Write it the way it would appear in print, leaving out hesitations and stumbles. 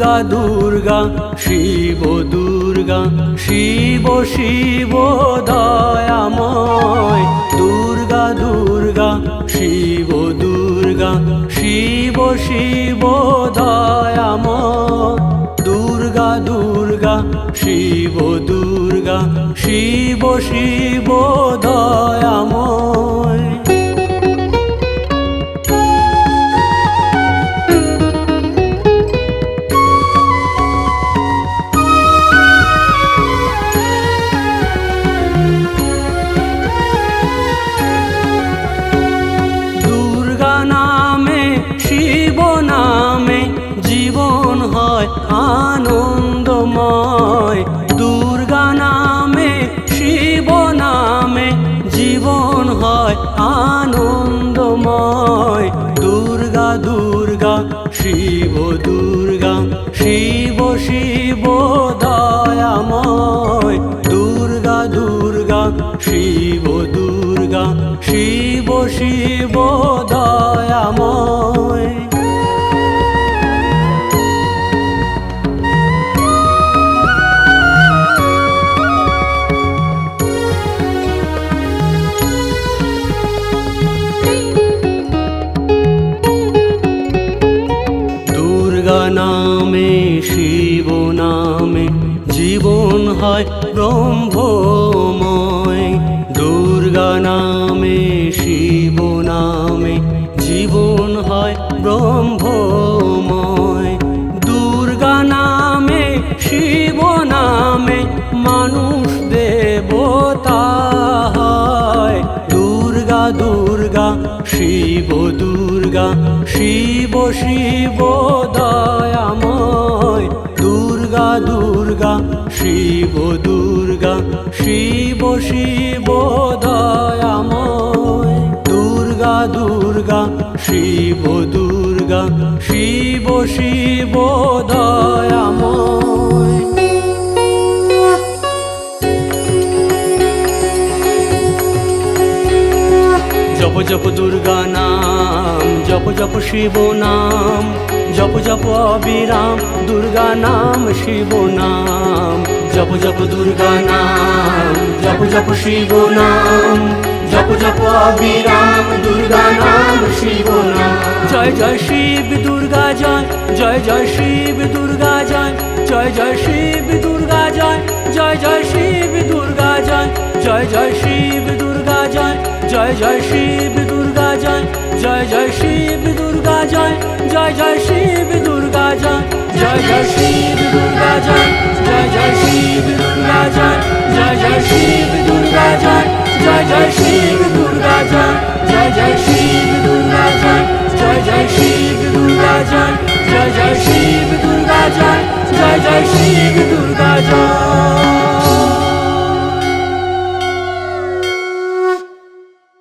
দুর্গা দুর্গা শিব দুর্গা শিব শিব দয়াময় দুর্গা দুর্গা শিব দুর্গা শিব শিব দয়াময় দুর্গা দুর্গা শিব দুর্গা শিব শিব দয়াময় শিব নামে জীবন হয় আনন্দময় দুর্গা নামে শিব নামে জীবন হয় আনন্দময় দুর্গা দুর্গা শিব দুর্গা শিব শিব দয়াময় দুর্গা দুর্গা শিব দুর্গা শিব শিব দয়াময় দুর্গা নামে শিব নামে জীবন হয় ব্রহ্মময় দুর্গা নামে শিব নামে জীবন হয় ব্রহ্মময় দুর্গা নামে শিব নামে মানুষ দেবতা হয় দুর্গা দুর্গা শিব দুর্গা শিব শিব দয়াময় দুর্গা দুর্গা শিব দুর্গা শিব শিব দয়াময় দুর্গা দুর্গা শিব দুর্গা শিব শিব দয়াময় জপ জপ দুর্গা নাম জপ জপ শিব নাম জপ জপ অবিরাম দুর্গা নাম শিব নাম জপ জপ দুর্গা নাম জপ জপ শিব নাম জপ জপ অবিরাম দুর্গা নাম শিব নাম জয় জয় শিব দুর্গা জয় জয় জয় শিব দুর্গা জয় জয় জয় শিব দুর্গা জয় জয় জয় শিব দুর্গা জয় জয় জয় শিব দুর্গা জয় জয় জয় শিব দুর্গা জয় জয় জয় শিব দুর্গা জয় জয় জয় শিব দুর্গা জয় জয় জয় শিব দুর্গা জয় জয় জয় শিব দুর্গা জয় জয় জয় শিব দুর্গা জয় জয় জয় শিব দুর্গা জয় জয় জয় শিব দুর্গা জয় জয় জয় শিব দুর্গা জয় জয় জয় শিব দুর্গা জয় জয় জয় শিব দুর্গা জয়।